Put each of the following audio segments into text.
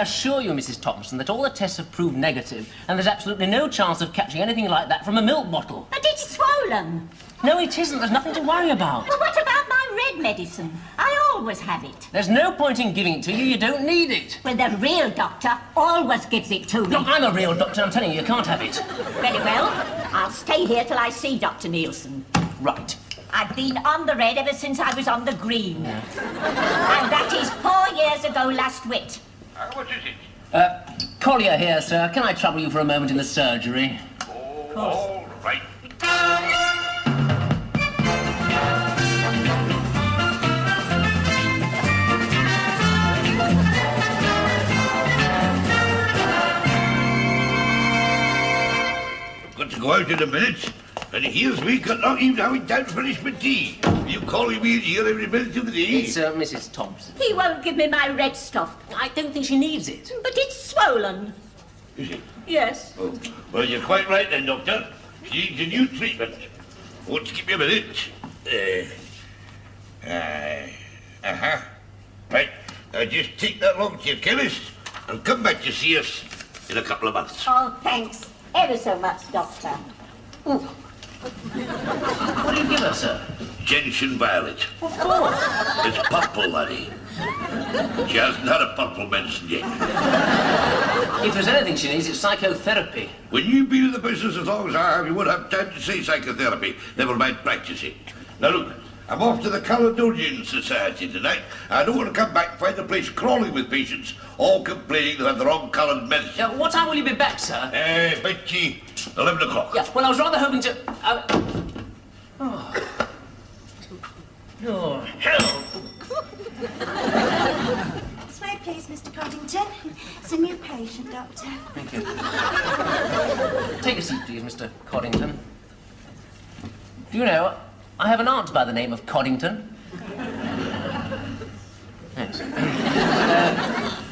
assure you, Mrs. Thompson, that all the tests have proved negative, and there's absolutely no chance of catching anything like that from a milk bottle. But it's swollen. No, it isn't. There's nothing to worry about. Well, what about my red medicine? I always have it. There's no point in giving it to you. You don't need it. Well, the real doctor always gives it to me. Look, I'm a real doctor. I'm telling you, you can't have it. Very well. I'll stay here till I see Dr. Nielsen. Right. I've been on the red ever since I was on the green. Yeah. And that is 4 years ago last wit. What is it? Collier here, sir. Can I trouble you for a moment in the surgery? Oh, all right. Got to go out in a minute. And here's me not even having time to finish my tea. You calling me in here every minute of the day? It's Mrs. Thompson. He won't give me my red stuff. I don't think she needs it. But it's swollen. Is it? Yes. Oh. Well, you're quite right then, Doctor. She needs a new treatment. Won't you give me a minute? Right. Now just take that along to your chemist and come back to see us in a couple of months. Oh, thanks ever so much, Doctor. Ooh. What do you give her, sir? Gentian violet. What for? It's purple, laddie. She hasn't had a purple medicine yet. If there's anything she needs, it's psychotherapy. When you've been in the business as long as I have, you won't have time to say psychotherapy, never mind practicing. Now look, I'm off to the Caledonian Society tonight. I don't want to come back and find the place crawling with patients, all complaining they have the wrong coloured medicine. What time will you be back, sir? About 11 o'clock. Yeah, well, I was rather hoping to... Oh, hell! This way, please, Mr. Coddington. It's a new patient, Doctor. Thank you. Take a seat, please, Mr. Coddington. Do you know, I have an aunt by the name of Coddington. Yes.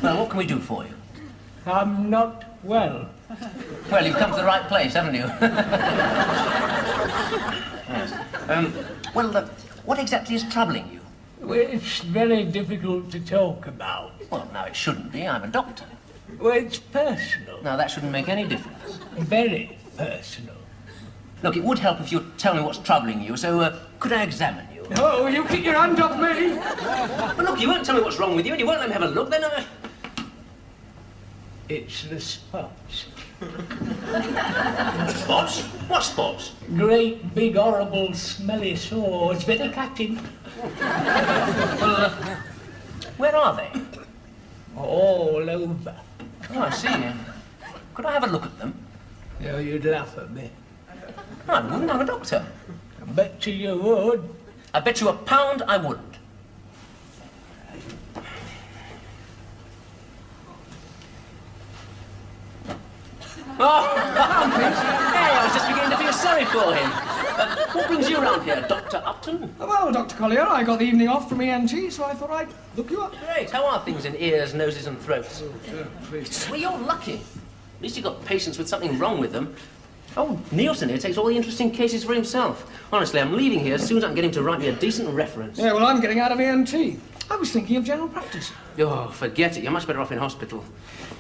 Well, what can we do for you? I'm not well. Well, you've come to the right place, haven't you? Yes. Well, what exactly is troubling you? Well, it's very difficult to talk about. Well, now, it shouldn't be. I'm a doctor. Well, it's personal. Now, that shouldn't make any difference. Very personal. Look, it would help if you'd tell me what's troubling you, so could I examine you? Oh, you keep your hand off me! Well, look, you won't tell me what's wrong with you, and you won't let me have a look, then It's the spots. Spots? What spots? Great, big, horrible, smelly sores. Better catch him. Well, where are they? All over. Oh, I see. Could I have a look at them? No, you'd laugh at me. No, I wouldn't. I'm a doctor. I bet you would. I bet you £1 I wouldn't. Oh, hey, I was just beginning to feel sorry for him. What brings you around here, Dr. Upton? Well, Dr. Collier, I got the evening off from ENT, so I thought I'd look you up. Great. How are things in ears, noses and throats? Oh, please. Well, you're lucky. At least you've got patients with something wrong with them. Oh, Nielsen here takes all the interesting cases for himself. Honestly, I'm leaving here as soon as I can get him to write me a decent reference. Yeah, well, I'm getting out of ENT. I was thinking of general practice. Oh, forget it. You're much better off in hospital.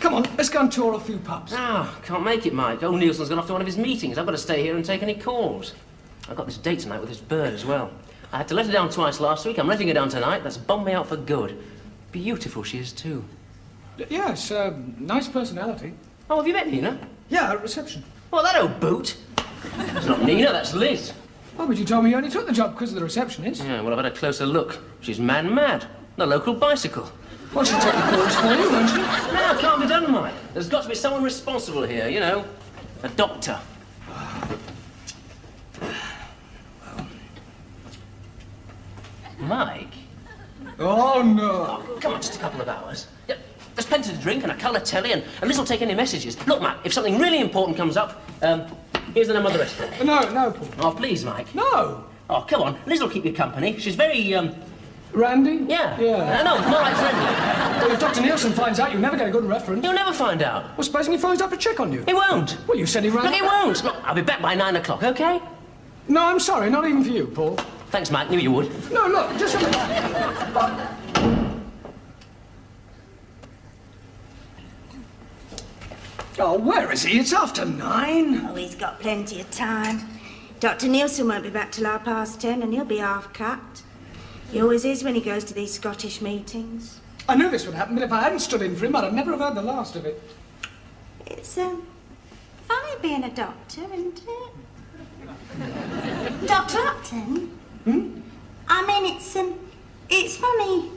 Come on, let's go and tour a few pubs. Ah, can't make it, Mike. Oh, Nielsen's gone off to one of his meetings. I've got to stay here and take any calls. I've got this date tonight with this bird as well. I had to let her down twice last week. I'm letting her down tonight. That's bombed me out for good. Beautiful she is, too. Yes, nice personality. Oh, have you met Nina? Yeah, at reception. Well, that old boot. That's not Nina, that's Liz. Oh, but you told me you only took the job because of the receptionist. Yeah, well, I've had a closer look. She's man-mad. The local bicycle. Well, she'll take the calls for you, won't she? No, it can't be done, Mike. There's got to be someone responsible here, you know. A doctor. Mike? Oh, no. Oh, come on, just a couple of hours. Yeah, there's plenty to drink and a colour telly and Liz will take any messages. Look, Mike, if something really important comes up, here's the number of the restaurant. No, Paul. Oh, please, Mike. No. Oh, come on. Liz will keep you company. She's very, Randy? Yeah. Yeah. No, it's more like friendly. Well, if Dr. Nielsen finds out, you'll never get a good reference. He'll never find out. Well, supposing he phones up to check on you? He won't. Well, you said he rang. Look, he won't. Look, I'll be back by 9 o'clock, OK? No, I'm sorry, not even for you, Paul. Thanks, Mike. Knew you would. No, look, just a minute. Oh, where is he? It's after 9. Oh, he's got plenty of time. Dr. Nielsen won't be back till 10:30 and he'll be half cut. He always is when he goes to these Scottish meetings. I knew this would happen, but if I hadn't stood in for him, I'd have never have heard the last of it. It's, funny being a doctor, isn't it? Dr. Upton? I mean, it's funny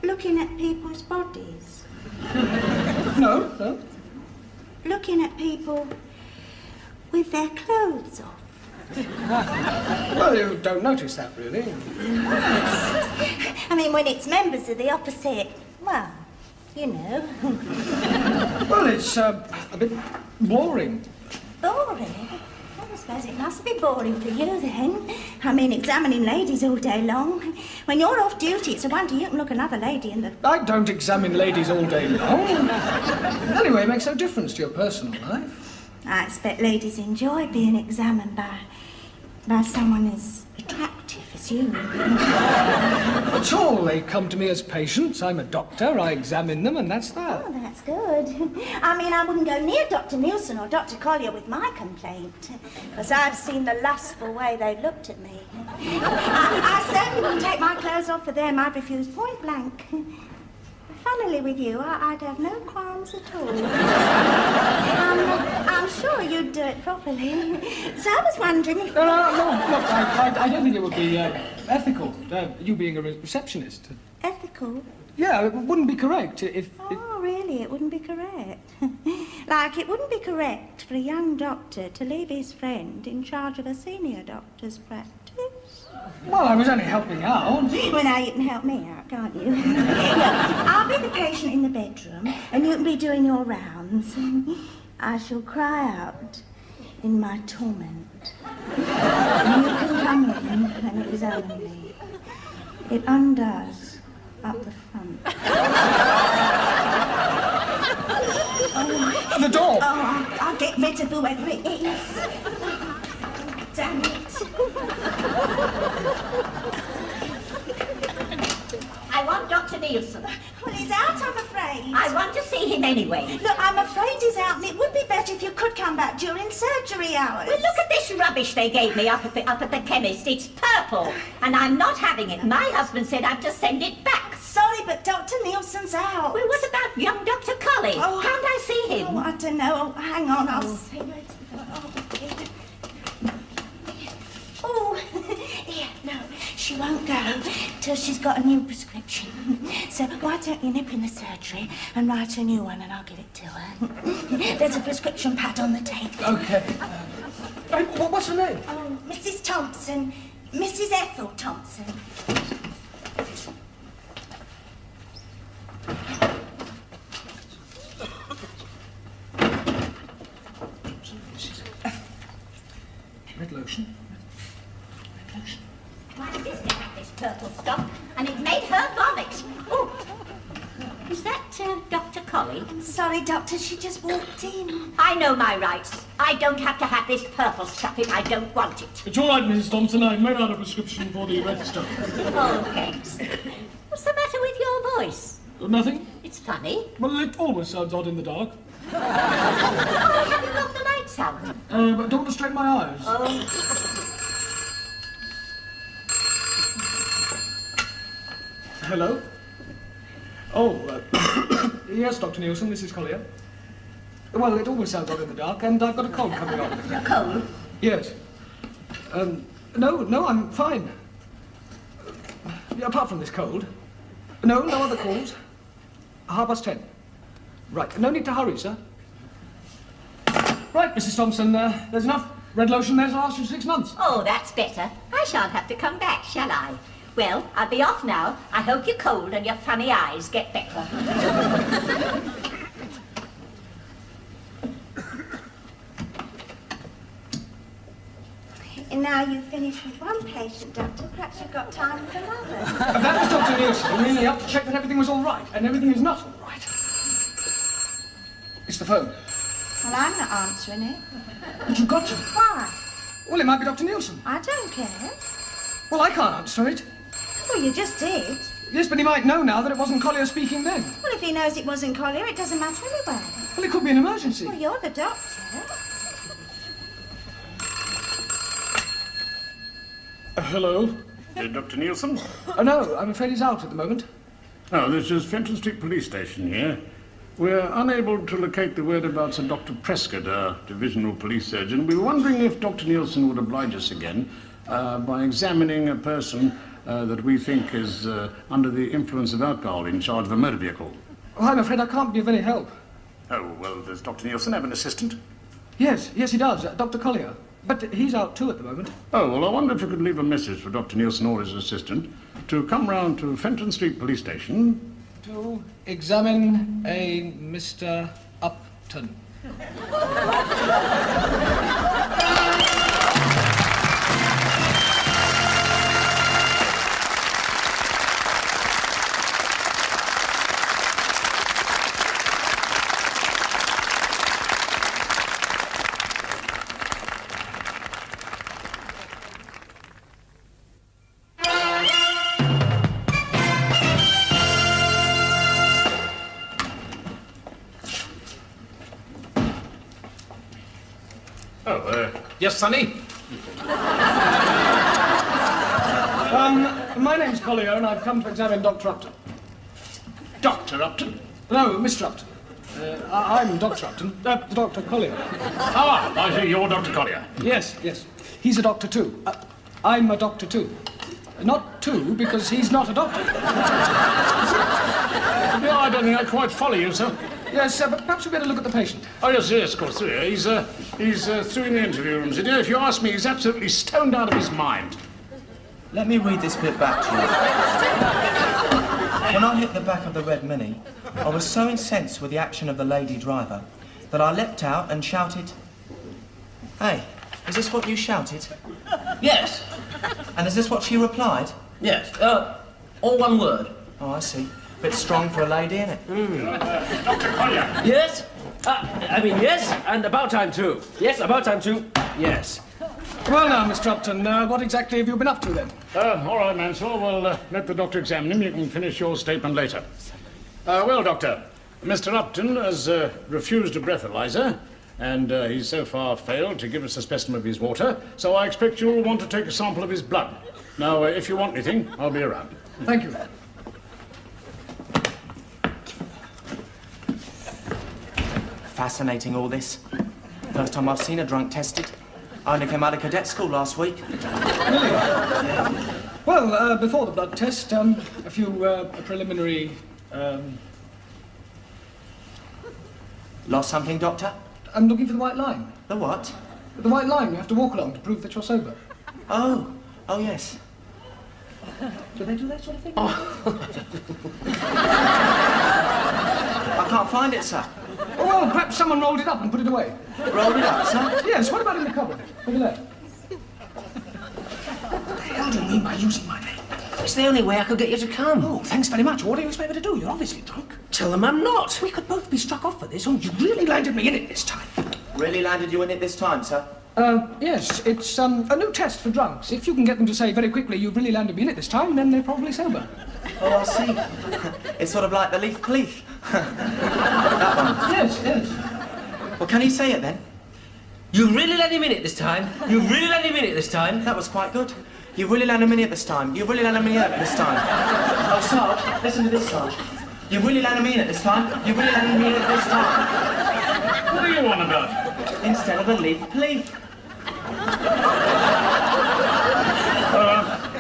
looking at people's bodies. No. Looking at people with their clothes off. Well, you don't notice that, really. I mean, when it's members of the opposite, well, you know. Well, it's a bit boring. Boring? Well, I suppose it must be boring for you, then. I mean, examining ladies all day long. When you're off duty, it's a wonder you can look another lady in the... I don't examine ladies all day long. Anyway, it makes no difference to your personal life. I expect ladies enjoy being examined by someone as attractive as you. That's all. They come to me as patients. I'm a doctor. I examine them, and that's that. Oh, that's good. I mean, I wouldn't go near Dr. Nielsen or Dr. Collier with my complaint, because I've seen the lustful way they've looked at me. I certainly wouldn't take my clothes off for them. I'd refuse point blank. Funnily with you, I'd have no qualms at all. I'm sure you'd do it properly. So I was wondering if... No, look, I don't think it would be ethical, you being a receptionist. Ethical? Yeah, it wouldn't be correct if... Oh, really? It wouldn't be correct? Like, it wouldn't be correct for a young doctor to leave his friend in charge of a senior doctor's practice? Well, I was only helping out. Well, now you can help me out, can't you? Look, I'll be the patient in the bedroom, and you can be doing your rounds. I shall cry out in my torment. And you can come in and examine me. It undoes up the front. The door! Oh, I'll get rid of whoever it is. Damn it. I want Dr. Nielsen. Well, he's out, I'm afraid. I want to see him anyway. Look, I'm afraid he's out, and it would be better if you could come back during surgery hours. Well, look at this rubbish they gave me up at the chemist. It's purple, and I'm not having it. My husband said I'd just send it back. Sorry, but Dr. Nielsen's out. Well, what about young Dr. Colley? Oh, Can't I see him? Oh, I don't know. Oh, hang on, I'll see. Oh, yeah, no, she won't go till she's got a new prescription. So why don't you nip in the surgery and write a new one and I'll give it to her. There's a prescription pad on the table. Okay. What's her name? Oh, Mrs. Thompson. Mrs. Ethel Thompson. Red lotion. My sister had this purple stuff, and it made her vomit. Oh, is that Dr. Colley? Sorry, Doctor, she just walked in. I know my rights. I don't have to have this purple stuff if I don't want it. It's all right, Mrs. Thompson. I've made out a prescription for the red stuff. Oh, thanks. What's the matter with your voice? Nothing? It's funny. Well, it always sounds odd in the dark. Oh, have you got the lights out? But don't want to strain my eyes. Oh. Hello? Oh, yes, Dr. Nielsen, this is Collier. Well, it always sounds odd in the dark, and I've got a cold coming on. A cold? Yes. No, I'm fine. Apart from this cold. No other calls. 10:30. Right, no need to hurry, sir. Right, Mrs. Thompson, there's enough red lotion there to last you 6 months. Oh, that's better. I shan't have to come back, shall I? Well, I'll be off now. I hope your cold and your funny eyes get better. And now you've finished with one patient, Doctor. Perhaps you've got time for another. That was Dr. Nielsen. He rang me up to check that everything was all right, and everything is not all right. It's the phone. Well, I'm not answering it. But you've got to. Why? Well, it might be Dr. Nielsen. I don't care. Well, I can't answer it. Well, you just did. Yes, but he might know now that it wasn't Collier speaking then. Well, if he knows it wasn't Collier, it doesn't matter anyway. Well, it could be an emergency. Well, you're the doctor. Hello? Dr. Nielsen? Oh, no, I'm afraid he's out at the moment. Oh, this is Fenton Street Police Station here. We're unable to locate the whereabouts of Dr. Prescott, our divisional police surgeon. We were wondering if Dr. Nielsen would oblige us again by examining a person that we think is under the influence of alcohol in charge of a motor vehicle. Well, I'm afraid I can't be of any help. Oh, well, does Dr. Nielsen have an assistant? Yes, he does, Dr. Collier. But he's out too at the moment. Oh, well, I wonder if you could leave a message for Dr. Nielsen or his assistant to come round to Fenton Street Police Station to examine a Mr. Upton. Yes, Sonny? My name's Collier, and I've come to examine Dr. Upton. Dr. Upton? No, Mr. Upton. I'm Dr. Upton. Dr. Collier. Ah, I see you're Dr. Collier. Yes. He's a doctor too. I'm a doctor too. Not two, because he's not a doctor. No, I don't think I quite follow you, sir. Yes, but perhaps we better look at the patient. Oh, yes, of course. He's through in the interview rooms. You know, if you ask me, he's absolutely stoned out of his mind. Let me read this bit back to you. When I hit the back of the red Mini, I was so incensed with the action of the lady driver that I leapt out and shouted, "Hey, is this what you shouted?" Yes. And is this what she replied? Yes. All one word. Oh, I see. Bit strong for a lady, isn't it? Dr. Collier! Yes. Yes, and about time too. Yes, about time too. Yes. Well now, Mr. Upton, what exactly have you been up to then? All right, Mansell. Well, let the doctor examine him. You can finish your statement later. Well, Doctor, Mr. Upton has refused a breathalyzer, and he's so far failed to give us a specimen of his water, so I expect you'll want to take a sample of his blood. Now, if you want anything, I'll be around. Thank you. Fascinating, all this. First time I've seen a drunk tested. I only came out of cadet school last week. Really? Well, before the blood test, a few preliminary... Lost something, Doctor? I'm looking for the white line. The what? The white line you have to walk along to prove that you're sober. Oh, yes. Do they do that sort of thing? I can't find it, sir. Oh, well, perhaps someone rolled it up and put it away. Rolled it up, sir? Yes, what about in the cupboard? Over there. What the hell do you mean by using my name? It's the only way I could get you to come. Oh, thanks very much. What do you expect me to do? You're obviously drunk. Tell them I'm not. We could both be struck off for this, and you really landed me in it this time. Really landed you in it this time, sir? Yes, it's a new test for drunks. If you can get them to say very quickly, "You've really landed me in it this time," then they're probably sober. Oh, I see. It's sort of like the Leaf Police. That one. Yes. Well, can he say it then? You've really let him in it this time. You've really let him in it this time. That was quite good. You've really landed me in it this time. You've really landed me in it this time. Oh, Sarge, listen to this, Sarge. You've really landed me in it this time. You've really landed me in it this time. What are you on about? Instead of the Leaf Police.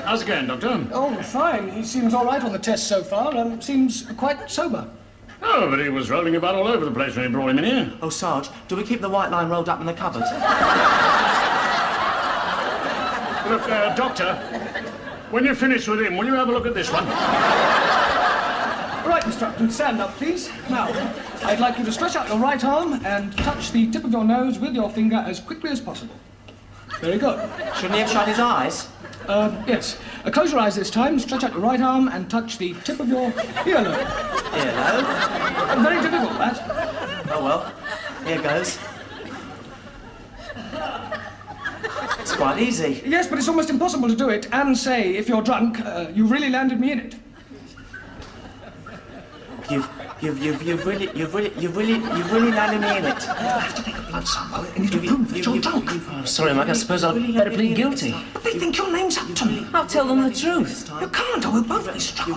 How's it going, Doctor? Oh, fine. He seems all right on the test so far. Seems quite sober. Oh, but he was rolling about all over the place when we brought him in here. Oh, Sarge, do we keep the white line rolled up in the cupboard? Look, Doctor, when you finish with him, will you have a look at this one? Right, Mr. Upton, stand up, please. Now, I'd like you to stretch out your right arm and touch the tip of your nose with your finger as quickly as possible. Very good. Shouldn't he have shut his eyes? Yes. Close your eyes this time, stretch out your right arm and touch the tip of your earlobe. Earlobe? Very difficult, that. Oh, well. Here goes. It's quite easy. Yes, but it's almost impossible to do it and say, if you're drunk, you really landed me in it. You've really landed me in it. I have to take a blood sample and to prove that you're drunk. I'm sorry, Mike, I suppose I'd better plead guilty. But they think your name's Upton. I'll tell them the truth. You can't, or we'll both be struck.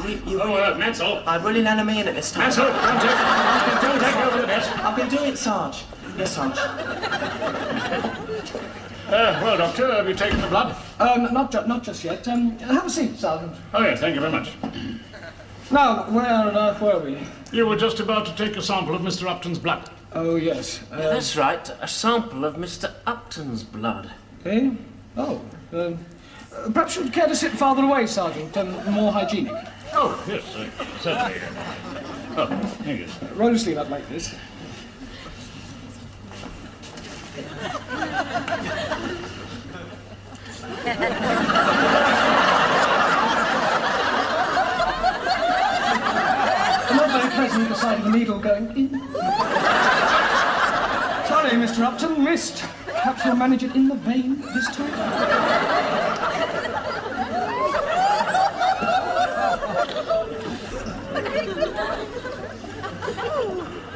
Mansell. I've really landed me in it this time. Mansell, don't take over the desk. I've been doing it, Sarge. Yes, Sarge. Well, Doctor, have you taken the blood? Not just yet. Have a seat, Sergeant. Oh, yes, thank you very much. Now, where on earth were we? You were just about to take a sample of Mr. Upton's blood. Oh, yes. That's right, a sample of Mr. Upton's blood. Eh? Oh, perhaps you'd care to sit farther away, Sergeant, more hygienic. Oh, yes, certainly. Oh, thank you. Roll your sleeve up like this. Not very pleasant, the sight of a needle going in. Sorry, Mr. Upton, missed. Perhaps we'll manage it in the vein this time.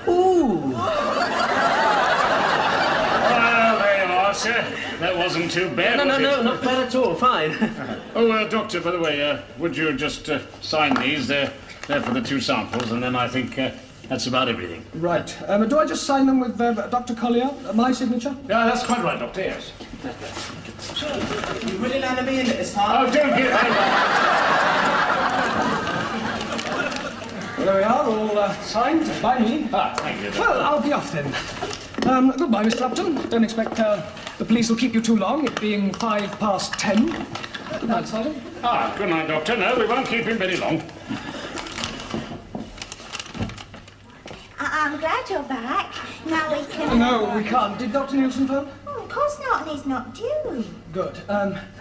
Ooh! Well, there you are, sir. That wasn't too bad, was it? No, not bad at all, fine. Oh, Doctor, by the way, would you just sign these? They're for the 2 samples, and then I think that's about everything. Right. Do I just sign them with Dr. Collier, my signature? Yeah, that's quite right, Doctor, yes. You really landed me in it this time. Oh, don't get There we are, all signed by me. thank you, Doctor. Well, I'll be off then. Goodbye, Mr. Upton. Don't expect the police will keep you too long, it being 10:05. Good night, Sergeant. Good night, Doctor. No, we won't keep him very long. I'm glad you're back. Now we can... No, we can't. Did Dr. Nielsen phone? Oh, of course not, and he's not due. Good.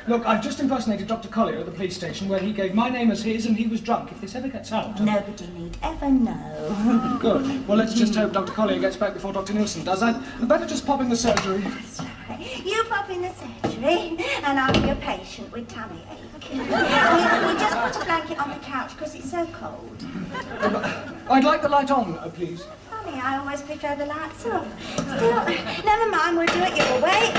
Look, I've just impersonated Dr. Collier at the police station where he gave my name as his and he was drunk. If this ever gets out... Nobody need ever know. Good. Well, let's just hope Dr. Collier gets back before Dr. Nielsen does. I'd better just pop in the surgery. That's right. You pop in the surgery and I'll be a patient with tummy ache. we just put a blanket on the couch because it's so cold. I'd like the light on, please. Funny, I always prefer the lights off. Still, never mind, we'll do it your way.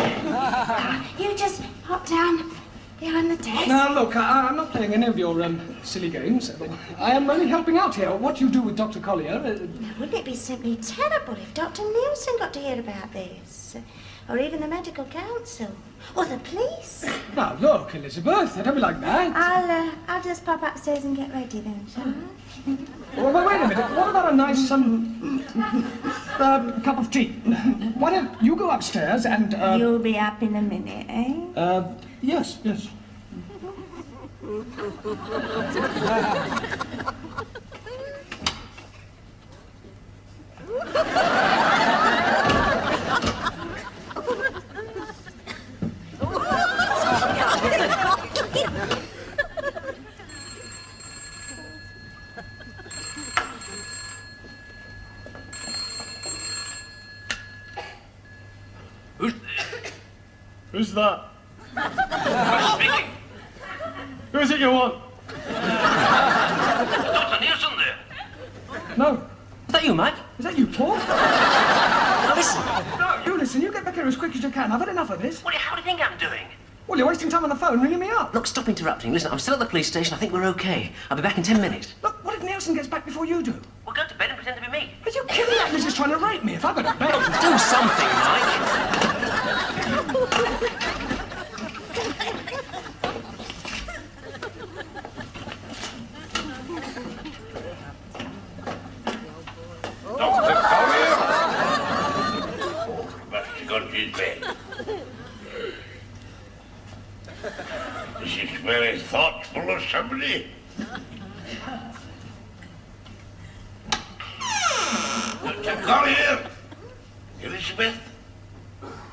You just hop down behind the desk. Now, look, I'm not playing any of your silly games. I am only helping out here. What you do with Dr. Collier... Wouldn't it be simply terrible if Dr. Nielsen got to hear about this? Or even the medical council? Or the police? Now, look, Elizabeth, don't be like that. I'll just pop upstairs and get ready then, shall I? Well, wait a minute. What about a nice, cup of tea? Why don't you go upstairs and, You'll be up in a minute, eh? Yes. Who's that? Who's speaking? Who is it you want? Dr. Nielsen there? No. Is that you, Mike? Is that you, Paul? Now listen. No, you listen. You get back here as quick as you can. I've had enough of this. Well, how do you think I'm doing? Well, you're wasting time on the phone ringing me up. Look, stop interrupting. Listen, I'm still at the police station. I think we're okay. I'll be back in 10 minutes. Look, what if Nielsen gets back before you do? We'll go to bed and pretend to be me. Are you kidding? That Liz is trying to rape me. If I go to bed... Do something, Mike. Dr. Collier? But he got to his bed. This is very thoughtful of somebody. Dr. Collier? Elizabeth?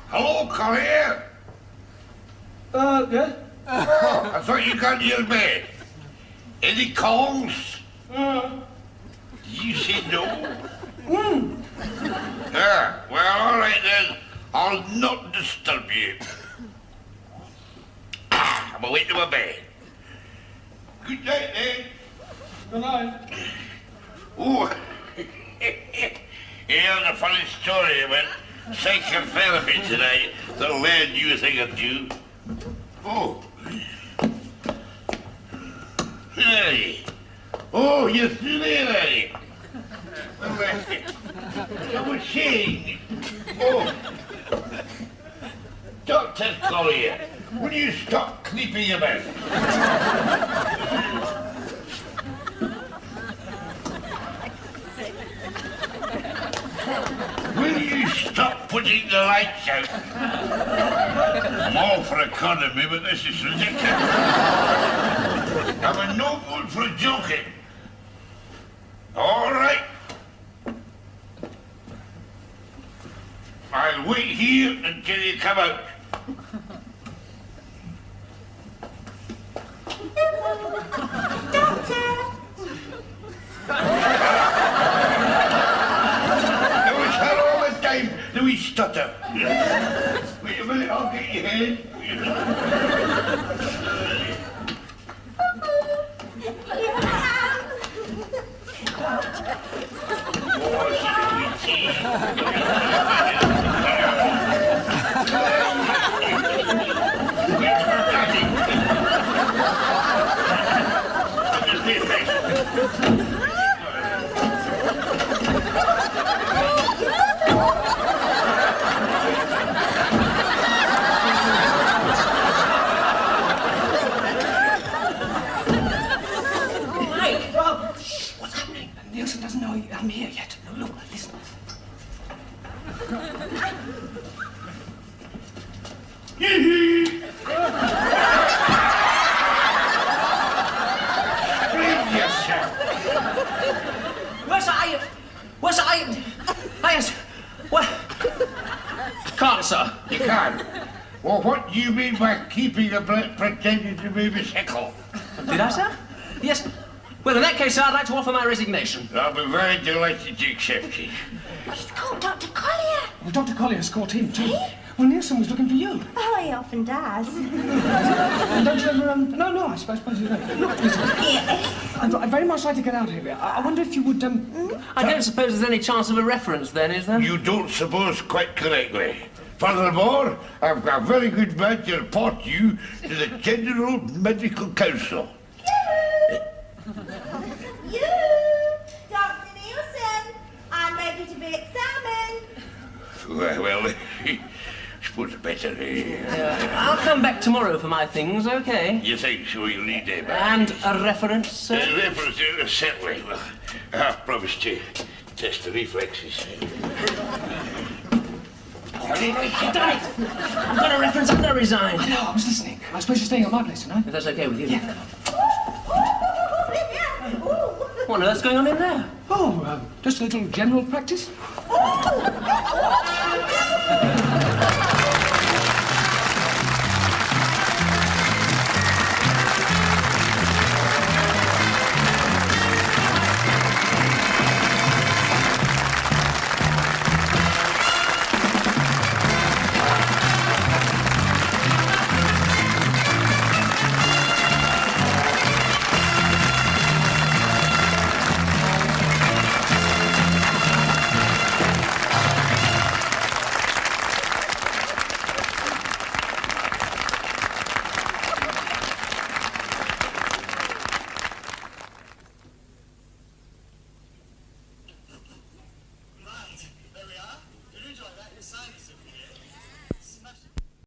Hello, Collier? Yeah? Oh, I thought you got to your bed. Any calls? You said no? Well, all right then. I'll not disturb you. I'm away to my bed. Good night, then. Good night. Oh, Here's a funny story about psychotherapy today that'll learn you a thing or two. Oh. Hey. Oh, you're still there, are you? I was saying... Oh. Dr. Collier, will you stop creeping about? Will you stop putting the lights out? I'm all for economy, but this is ridiculous. I'm no good for joking. All right. I'll wait here until you come out. Doctor! It was her all the time, the wee stutter. Wait a minute, I'll get your head. Nielsen doesn't know I'm here yet. Look, listen. Where's I? Where's I? Yes. What? Can't, sir. You can't. Well, what do you mean by keeping a pretending to be Miss Heckle? Did I, sir? Yes. Well, in that case, I'd like to offer my resignation. I'll be very delighted to accept it. He's called Dr. Collier. Well, Dr. Collier's caught him, too. Well, Nielsen was looking for you. Oh, he often does. And don't you ever, No, I suppose you don't. Look, listen. Yes. I'd very much like to get out of here. I wonder if you would, I don't suppose there's any chance of a reference then, is there? You don't suppose quite correctly. Furthermore, I've got a very good man to report you to the General Medical Council. You, Dr. Nielsen, I'm ready to be examined. Well, I suppose better. I'll come back tomorrow for my things, okay? You think so? You'll need them. And a reference, sir? Reference, certainly. Well, I've promised to test the reflexes. I've done it! I've got a reference and I resign. I know, I was listening. I suppose you're staying at my place tonight? If that's okay with you. Yeah. What on earth's going on in there? Oh, just a little general practice.